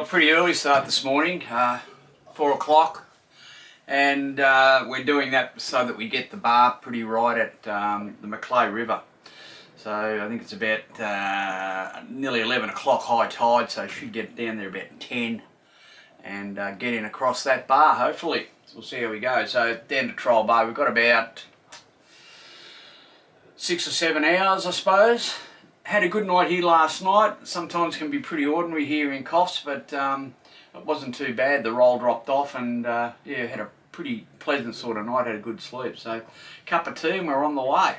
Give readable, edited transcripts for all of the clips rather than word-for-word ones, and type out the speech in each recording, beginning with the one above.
Well, pretty early start this morning, 4 o'clock, and we're doing that so that we get the bar pretty right at the Macleay River. So I think it's about nearly 11 o'clock high tide, so I should get down there about 10 and get in across that bar hopefully. So we'll see how we go. So down to Trial Bar, we've got about 6 or 7 hours I suppose. Had a good night here last night. Sometimes can be pretty ordinary here in Coffs, but it wasn't too bad. The roll dropped off and yeah, had a pretty pleasant sort of night, had a good sleep. So cup of tea and we're on the way.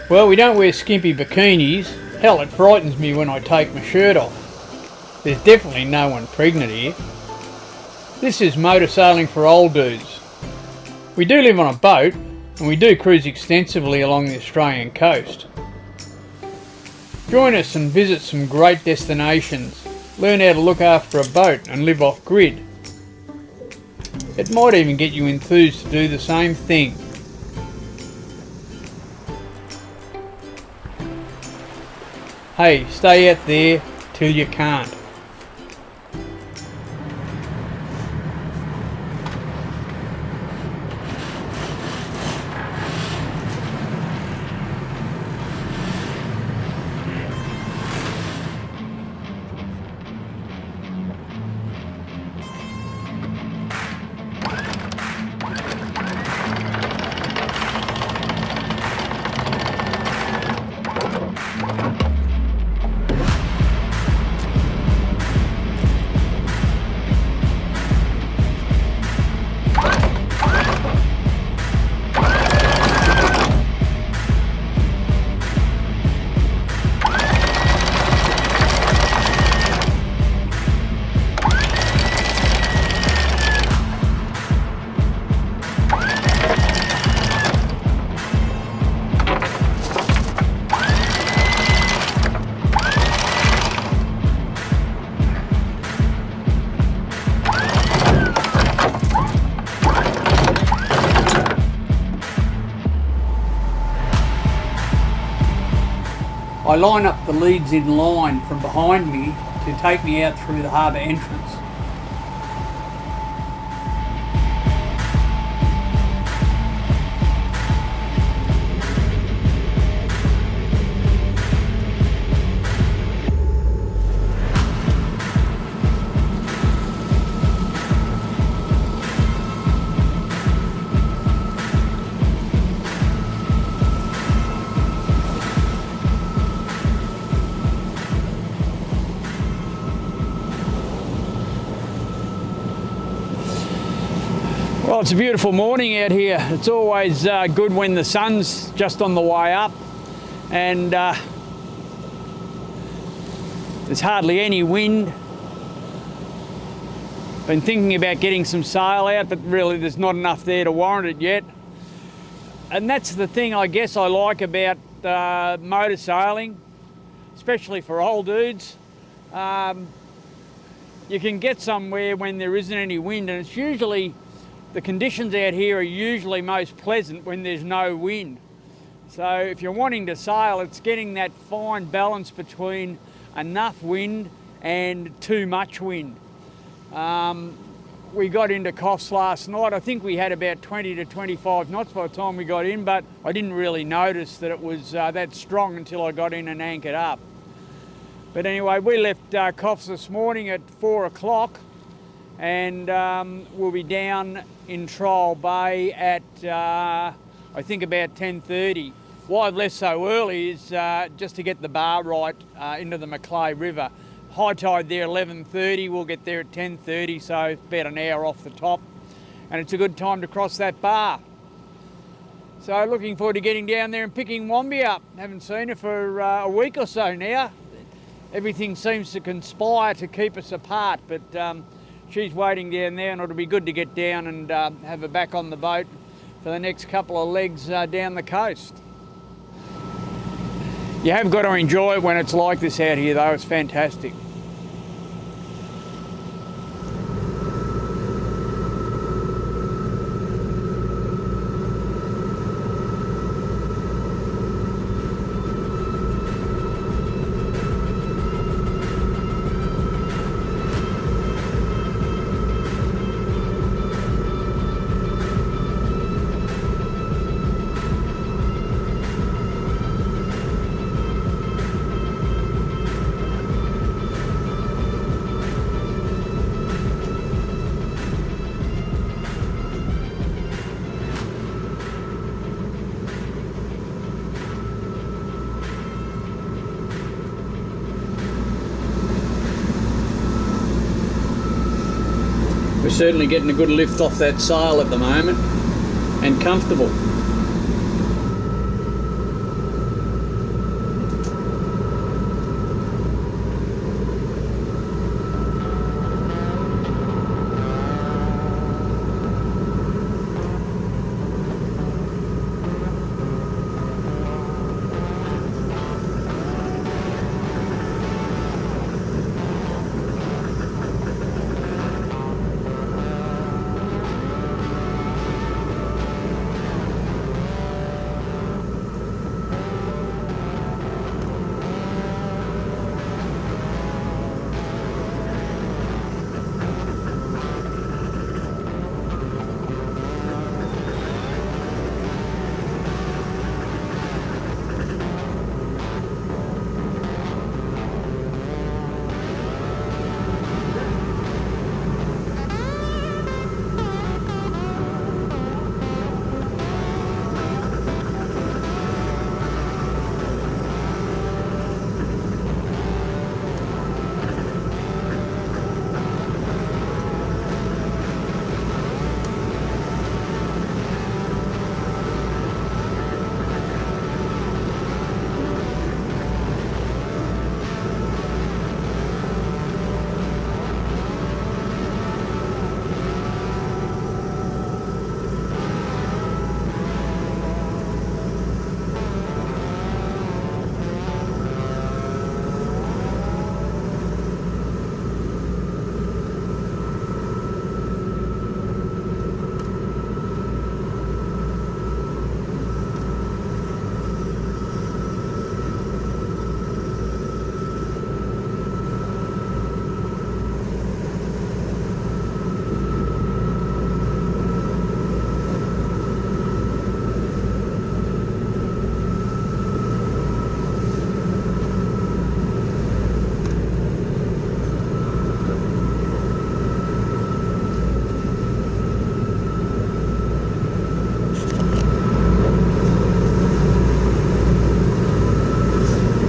Well, we don't wear skimpy bikinis. Hell, it frightens me when I take my shirt off. There's definitely no one pregnant here. This is motor sailing for old dudes. We do live on a boat and we do cruise extensively along the Australian coast. Join us and visit some great destinations. Learn how to look after a boat and live off grid. It might even get you enthused to do the same thing. Hey, stay out there till you can't. I line up the leads in line from behind me to take me out through the harbour entrance. Well, it's a beautiful morning out here. It's always good when the sun's just on the way up and there's hardly any wind. Been thinking about getting some sail out, but really there's not enough there to warrant it yet. And that's the thing I guess I like about motor sailing, especially for old dudes. You can get somewhere when there isn't any wind, and it's usually the conditions out here are usually most pleasant when there's no wind. So if you're wanting to sail, it's getting that fine balance between enough wind and too much wind. We got into Coffs last night. I think we had about 20 to 25 knots by the time we got in, but I didn't really notice that it was that strong until I got in and anchored up. But anyway, we left Coffs this morning at 4 o'clock and we'll be down in Trial Bay at I think about 10:30. Why I've left so early is just to get the bar right into the Macleay River. High tide there 11:30, we'll get there at 10:30, so about an hour off the top, and it's a good time to cross that bar. So looking forward to getting down there and picking Wombi up. Haven't seen her for a week or so now. Everything seems to conspire to keep us apart, but she's waiting down there, and it'll be good to get down and have her back on the boat for the next couple of legs down the coast. You have got to enjoy it when it's like this out here though, it's fantastic. We're certainly getting a good lift off that sail at the moment, and comfortable.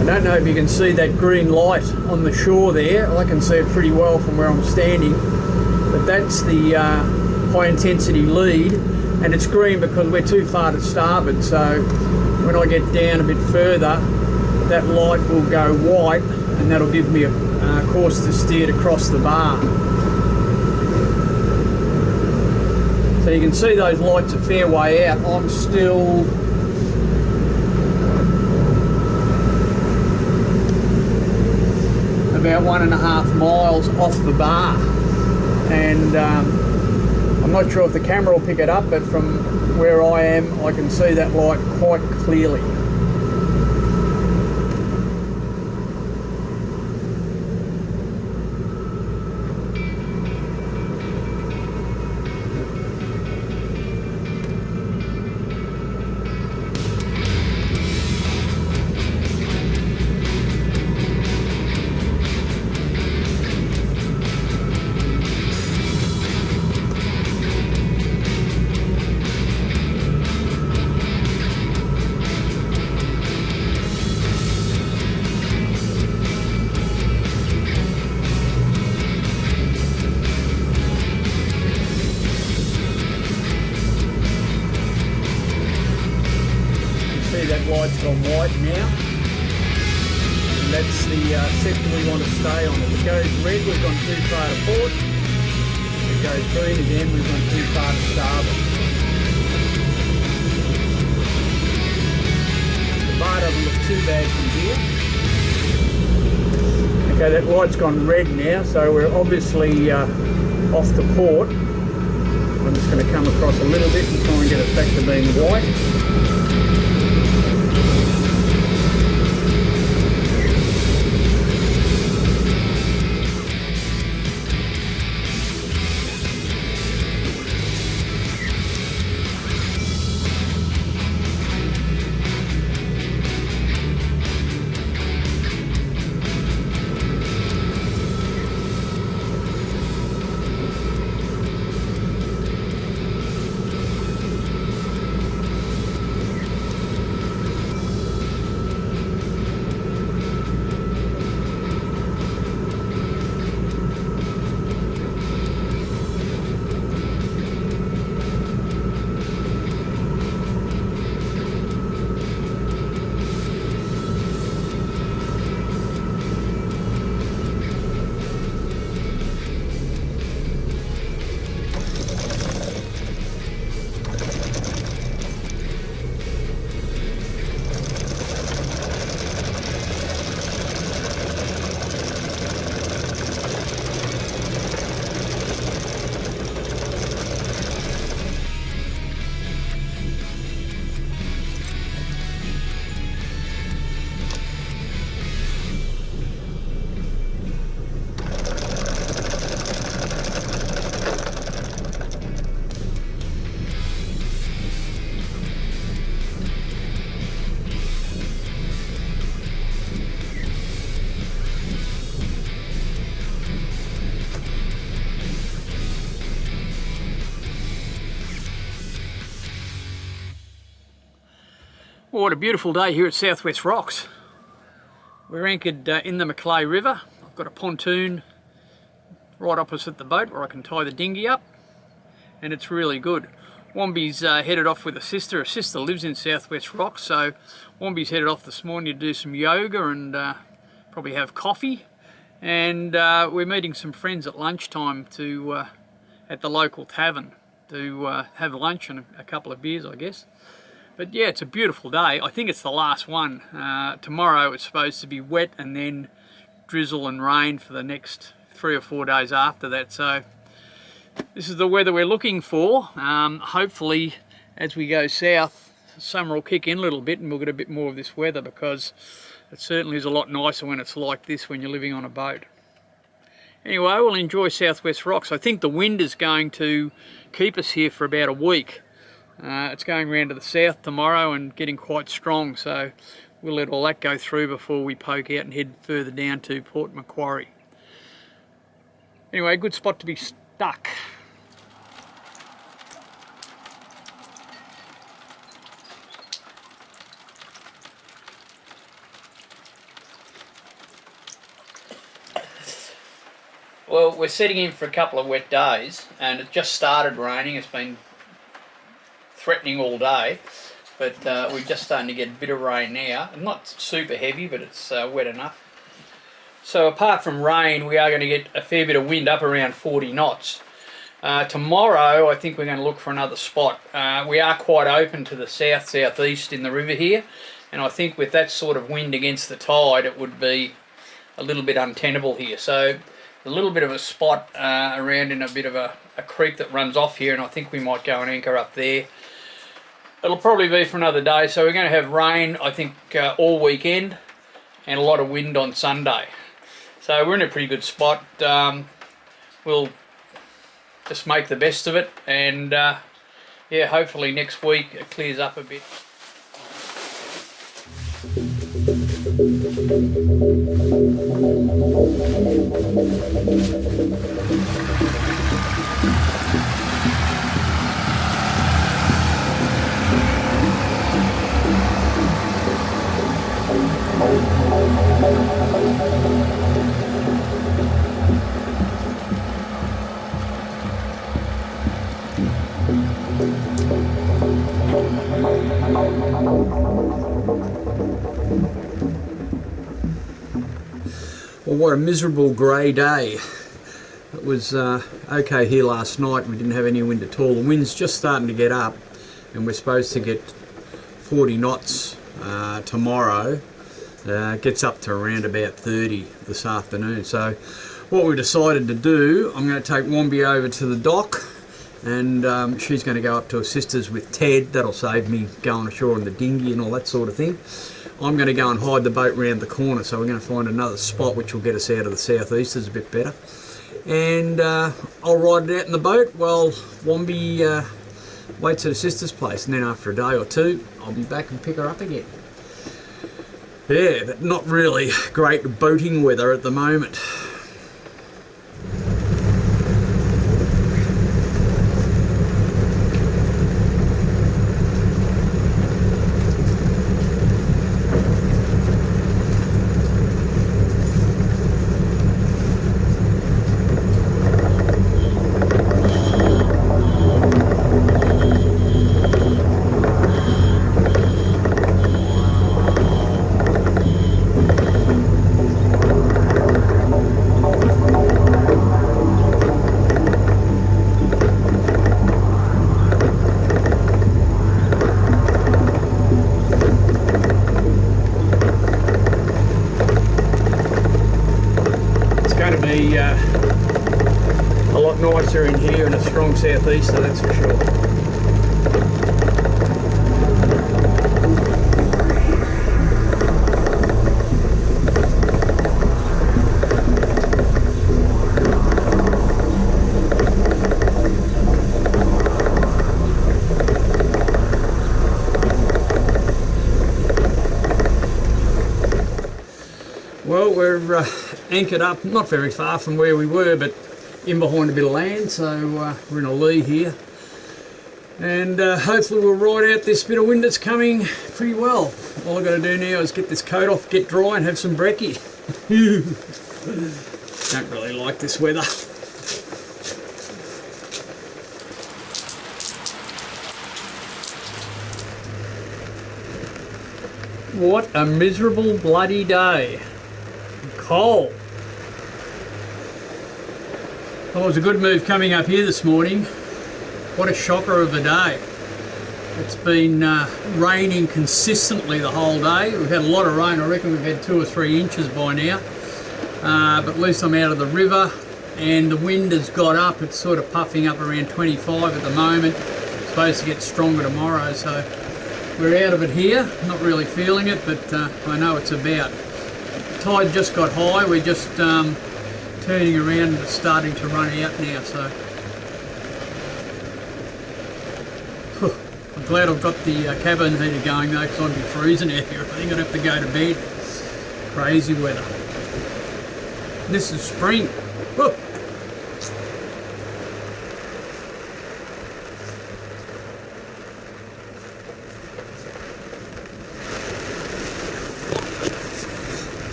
I don't know if you can see that green light on the shore there. I can see it pretty well from where I'm standing, but that's the high intensity lead, and it's green because we're too far to starboard, so when I get down a bit further that light will go white and that'll give me a course to steer to cross the bar. So you can see those lights a fair way out. I'm still about 1.5 miles off the bar, and I'm not sure if the camera will pick it up, but from where I am I can see that light quite clearly. That light's gone white now, and that's the sector we want to stay on. If it goes red, we've gone too far to port. If it goes green again, we've gone too far to starboard. The bar doesn't look too bad from here. Okay, that light's gone red now, so we're obviously off the port. I'm just going to come across a little bit and try and get it back to being white. Well, what a beautiful day here at Southwest Rocks. We're anchored in the Macleay River. I've got a pontoon right opposite the boat where I can tie the dinghy up, and it's really good. Wombi's headed off with a sister. Her sister lives in Southwest Rocks, so Wombi's headed off this morning to do some yoga and probably have coffee. And we're meeting some friends at lunchtime to at the local tavern to have lunch and a couple of beers, I guess. But yeah, it's a beautiful day. I think it's the last one. Tomorrow it's supposed to be wet and then drizzle and rain for the next 3 or 4 days after that. So this is the weather we're looking for. Hopefully as we go south, summer will kick in a little bit and we'll get a bit more of this weather, because it certainly is a lot nicer when it's like this when you're living on a boat. Anyway, we'll enjoy Southwest Rocks. I think the wind is going to keep us here for about a week. It's going round to the south tomorrow and getting quite strong, so we'll let all that go through before we poke out and head further down to Port Macquarie. Anyway, good spot to be stuck. Well, we're setting in for a couple of wet days, and it just started raining. It's been threatening all day, but we're just starting to get a bit of rain now. Not super heavy, but it's wet enough. So apart from rain, we are going to get a fair bit of wind, up around 40 knots. Tomorrow I think we're going to look for another spot. We are quite open to the south-southeast in the river here, and I think with that sort of wind against the tide it would be a little bit untenable here. So a little bit of a spot around in a bit of a creek that runs off here, and I think we might go and anchor up there. It'll probably be for another day, so we're going to have rain, I think, all weekend, and a lot of wind on Sunday. So we're in a pretty good spot. We'll just make the best of it, and yeah, hopefully next week it clears up a bit. Well, what a miserable grey day. It was okay here last night. We didn't have any wind at all. The wind's just starting to get up, and we're supposed to get 40 knots tomorrow. It gets up to around about 30 this afternoon. So what we decided to do, I'm going to take Wombi over to the dock, and she's going to go up to her sister's with Ted. That'll save me going ashore in the dinghy and all that sort of thing. I'm going to go and hide the boat round the corner, so we're going to find another spot which will get us out of the southeasters a bit better. And I'll ride it out in the boat while Wombi waits at her sister's place, and then after a day or two I'll be back and pick her up again. Yeah, but not really great boating weather at the moment. A lot nicer in here and a strong southeaster, that's for sure. Well, we're anchored up, not very far from where we were, but in behind a bit of land, so we're in a lee here. And hopefully we'll ride out this bit of wind that's coming pretty well. All I've got to do now is get this coat off, get dry and have some brekkie. Don't really like this weather. What a miserable bloody day. Cold. Well, it was a good move coming up here this morning. What a shocker of a day. It's been raining consistently the whole day. We've had a lot of rain. I reckon we've had 2 or 3 inches by now. But at least I'm out of the river and the wind has got up. It's sort of puffing up around 25 at the moment. It's supposed to get stronger tomorrow, so we're out of it here. Not really feeling it, but I know it's about. Tide just got high. We're just turning around and it's starting to run out now, so I'm glad I've got the cabin heater going though, because I'd be freezing out here. I think I'd have to go to bed. Crazy weather. This is spring. Whoa.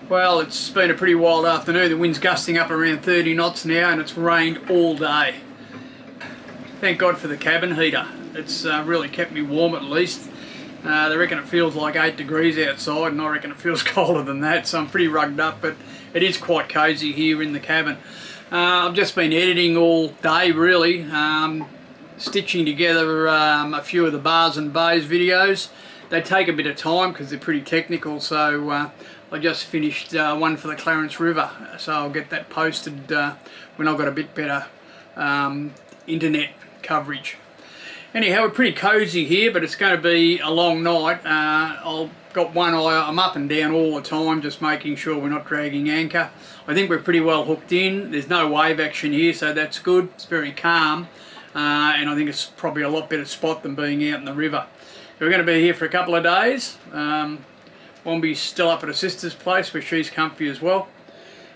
Well, it's been a pretty wild afternoon. The wind's gusting up around 30 knots now and it's rained all day. Thank God for the cabin heater. It's really kept me warm at least. They reckon it feels like 8 degrees outside and I reckon it feels colder than that, so I'm pretty rugged up, but it is quite cosy here in the cabin. I've just been editing all day really, stitching together a few of the bars and bays videos. They take a bit of time because they're pretty technical, so I just finished one for the Clarence River, so I'll get that posted when I've got a bit better internet coverage. Anyhow, we're pretty cosy here, but it's going to be a long night. I've got one eye, I'm up and down all the time, just making sure we're not dragging anchor. I think we're pretty well hooked in. There's no wave action here, so that's good. It's very calm, and I think it's probably a lot better spot than being out in the river. We're going to be here for a couple of days. Wombi's still up at her sister's place where she's comfy as well.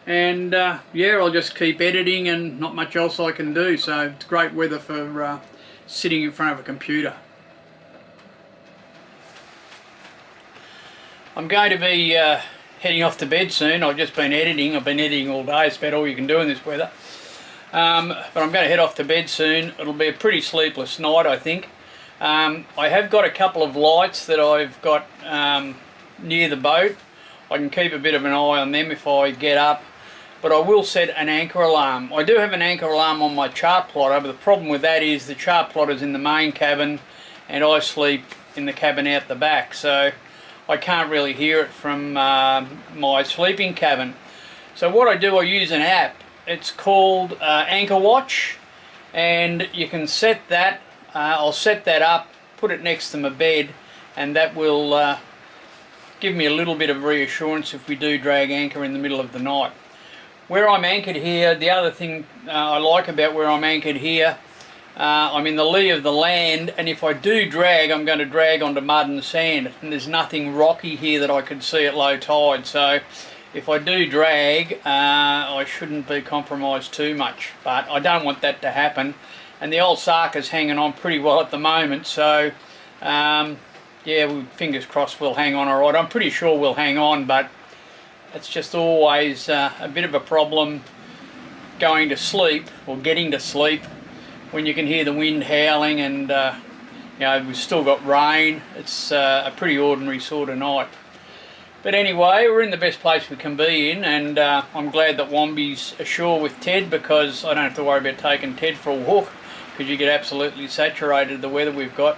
And yeah, I'll just keep editing and not much else I can do. So it's great weather for sitting in front of a computer. I'm going to be heading off to bed soon. I've just been editing. I've been editing all day. It's about all you can do in this weather. But I'm going to head off to bed soon. It'll be a pretty sleepless night, I think. I have got a couple of lights that I've got near the boat. I can keep a bit of an eye on them if I get up, but I will set an anchor alarm. I do have an anchor alarm on my chart plotter, but the problem with that is the chart plotter's in the main cabin and I sleep in the cabin out the back, so I can't really hear it from my sleeping cabin. So what I do, I use an app. It's called Anchor Watch, and you can set that. I'll set that up, put it next to my bed, and that will give me a little bit of reassurance if we do drag anchor in the middle of the night. Where I'm anchored here, the other thing I like about where I'm anchored here, I'm in the lee of the land, and if I do drag, I'm going to drag onto mud and sand, and there's nothing rocky here that I could see at low tide, so if I do drag, I shouldn't be compromised too much, but I don't want that to happen. And the old Sarka's hanging on pretty well at the moment, so yeah, fingers crossed we'll hang on alright. I'm pretty sure we'll hang on, but it's just always a bit of a problem going to sleep, or getting to sleep, when you can hear the wind howling and you know, we've still got rain. It's a pretty ordinary sort of night. But anyway, we're in the best place we can be in, and I'm glad that Wombi's ashore with Ted, because I don't have to worry about taking Ted for a walk, because you get absolutely saturated the weather we've got.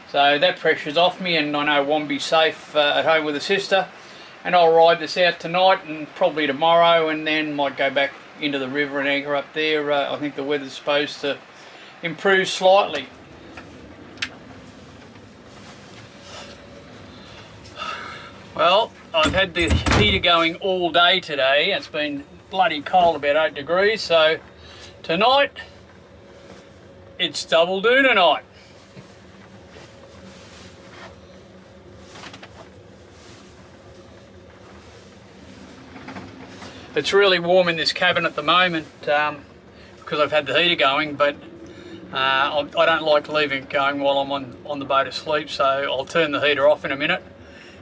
So that pressure's off me, and I know Wombi's safe at home with her sister, and I'll ride this out tonight and probably tomorrow, and then might go back into the river and anchor up there. I think the weather's supposed to improve slightly. Well, I've had the heater going all day today. It's been bloody cold, about 8 degrees, so tonight it's double doona night. It's really warm in this cabin at the moment. because I've had the heater going, but I don't like leaving it going while I'm on the boat asleep, so I'll turn the heater off in a minute,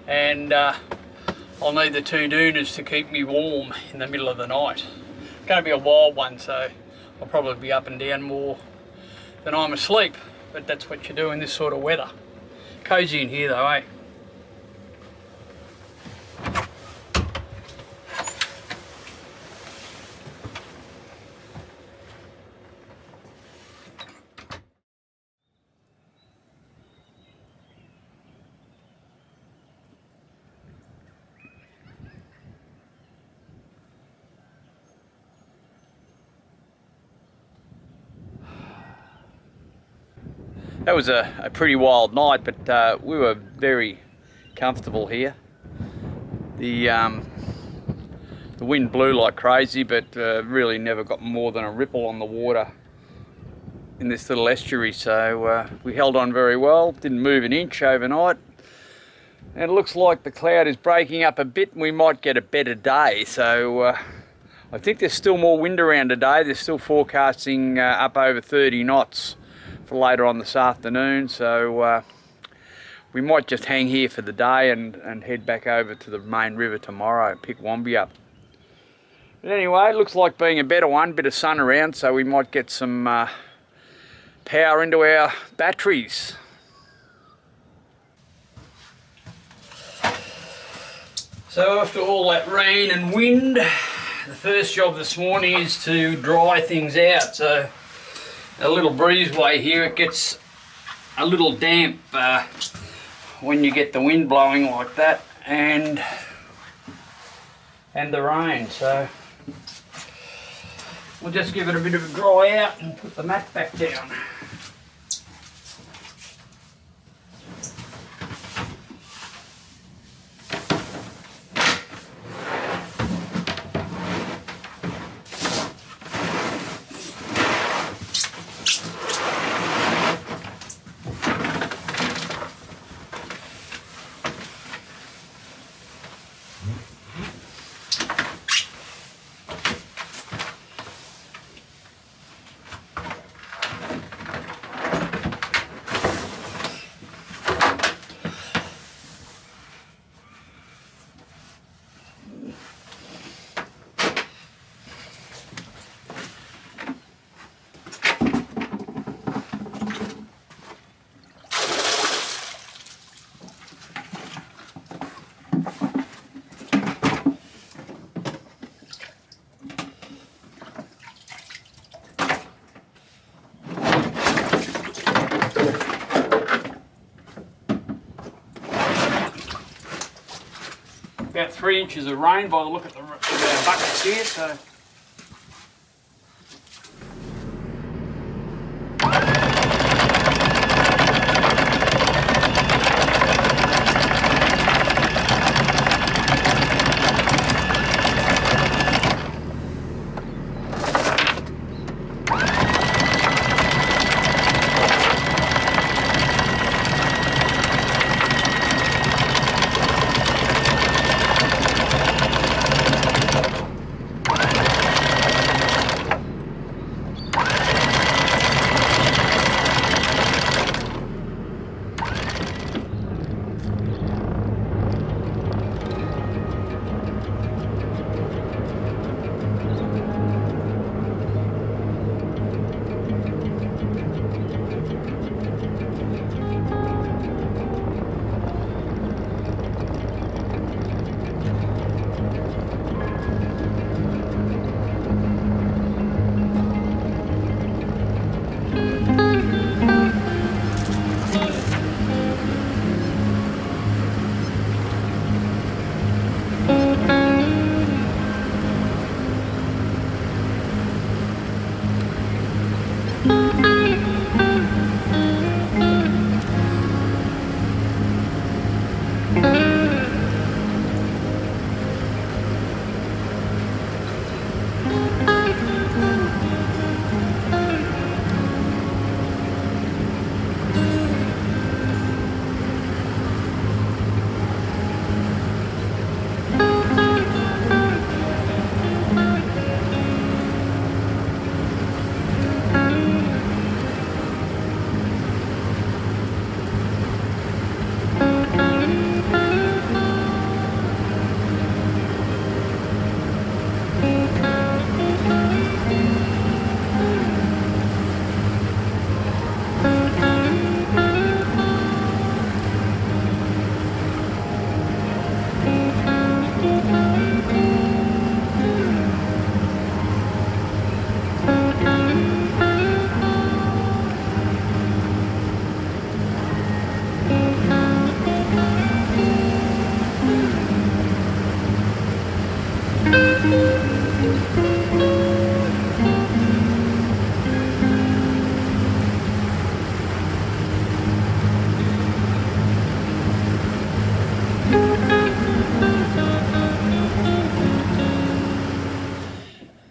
and I'll need the 2 doonas to keep me warm in the middle of the night. It's going to be a wild one, so I'll probably be up and down more than I'm asleep, but that's what you do in this sort of weather. Cosy in here though, eh? That was a pretty wild night, but we were very comfortable here. The wind blew like crazy, but really never got more than a ripple on the water in this little estuary, so we held on very well, didn't move an inch overnight, and it looks like the cloud is breaking up a bit and we might get a better day. So I think there's still more wind around today. They're still forecasting up over 30 knots for later on this afternoon, so we might just hang here for the day and head back over to the main river tomorrow, pick Wombi up. But anyway, it looks like being a better one, bit of sun around, so we might get some power into our batteries. So after all that rain and wind, the first job this morning is to dry things out. So a little breezeway here, it gets a little damp when you get the wind blowing like that and the rain. So we'll just give it a bit of a dry out and put the mat back down. About 3 inches of rain by the look of our buckets here, so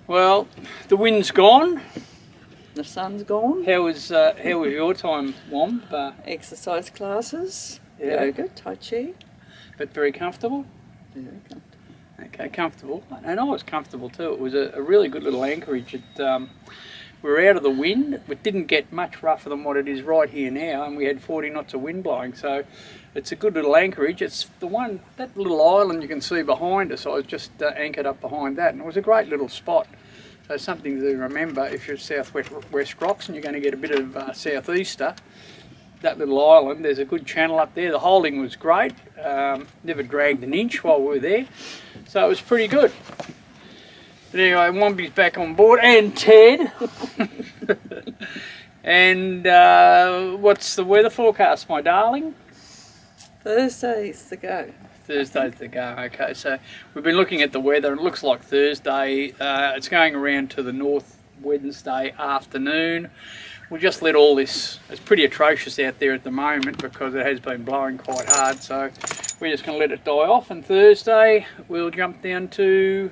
Well, the wind's gone. The sun's gone. How was your time, Womb? Exercise classes, Yeah. yoga, tai chi. But very comfortable? Very comfortable. Okay, comfortable. And I was comfortable too. It was a really good little anchorage. We were out of the wind. It didn't get much rougher than what it is right here now, and we had 40 knots of wind blowing. So it's a good little anchorage. It's the one, that little island you can see behind us. I was just anchored up behind that, and it was a great little spot. So something to remember if you're at Southwest Rocks and you're going to get a bit of southeaster. That little island, there's a good channel up there. The holding was great. Never dragged an inch while we were there. So it was pretty good. But anyway, Womby's back on board, and Ted. And what's the weather forecast, my darling? Thursday's the go. Thursday's the go. Okay, so we've been looking at the weather. It looks like Thursday. It's going around to the north Wednesday afternoon. We'll just let all this, it's pretty atrocious out there at the moment because it has been blowing quite hard, so we're just going to let it die off, and Thursday we'll jump down to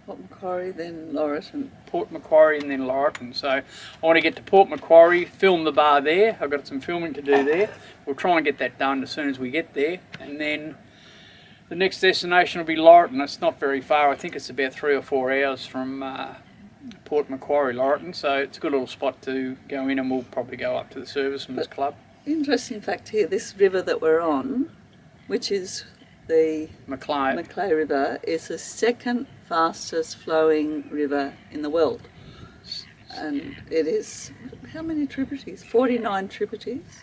Port Macquarie, then Laurieton. Port Macquarie and then Laurieton. So I want to get to Port Macquarie, film the bar there. I've got some filming to do there. We'll try and get that done as soon as we get there, and then the next destination will be Laurieton. It's not very far. I think it's about 3 or 4 hours from Port Macquarie, Laurieton, so it's a good little spot to go in, and we'll probably go up to the Servicemen's Club. Interesting fact here, this river that we're on, which is the Macleay River, is the second fastest flowing river in the world. And it is, how many tributaries? 49 tributaries,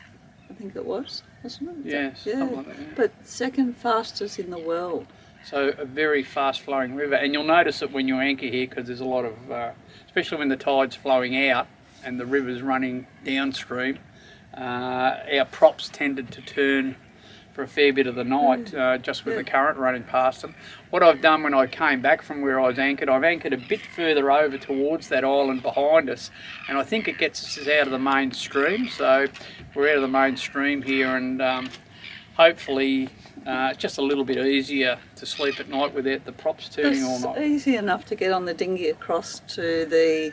I think it was, wasn't it? Yes, yeah. something like that, yeah. But second fastest in the world. So a very fast flowing river, and you'll notice it when you anchor here because there's a lot of, especially when the tide's flowing out and the river's running downstream, our props tended to turn for a fair bit of the night just with the current running past them. What I've done when I came back from where I was anchored, I've anchored a bit further over towards that island behind us, and I think it gets us out of the main stream. So we're out of the main stream here, and hopefully it's just a little bit easier to sleep at night without the props turning all night. It's easy enough to get on the dinghy across to the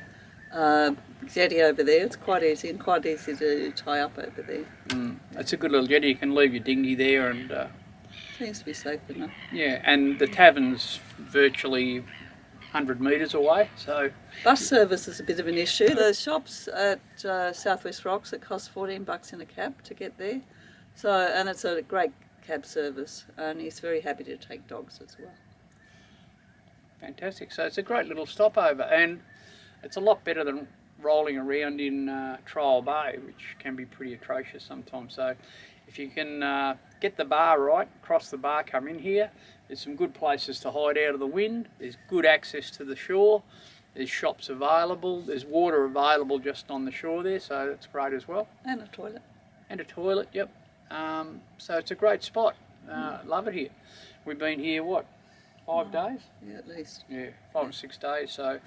jetty over there. It's quite easy, and quite easy to tie up over there. It's a good little jetty. You can leave your dinghy there, and Seems to be safe enough. yeah, and the tavern's virtually 100 metres away, so Bus service is a bit of an issue. The shops at Southwest Rocks, it costs $14 in a cab to get there. So, and it's a great cab service, and he's very happy to take dogs as well. fantastic. So it's a great little stopover, and it's a lot better than rolling around in Trial Bay, which can be pretty atrocious sometimes. So if you can get the bar right, cross the bar, come in here, there's some good places to hide out of the wind, there's good access to the shore, there's shops available, there's water available just on the shore there, so that's great as well. And a toilet. And a toilet, yep. So it's a great spot. Love it here. We've been here, what, 5 days? Yeah, at least. Yeah, 5 or 6 days. So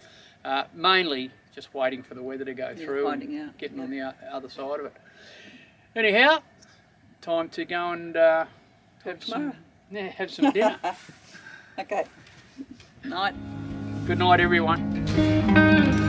mainly just waiting for the weather to go through finding and out. getting on the other side of it. Anyhow, time to go and have tomorrow. have some dinner. Okay. Night. Good night, everyone.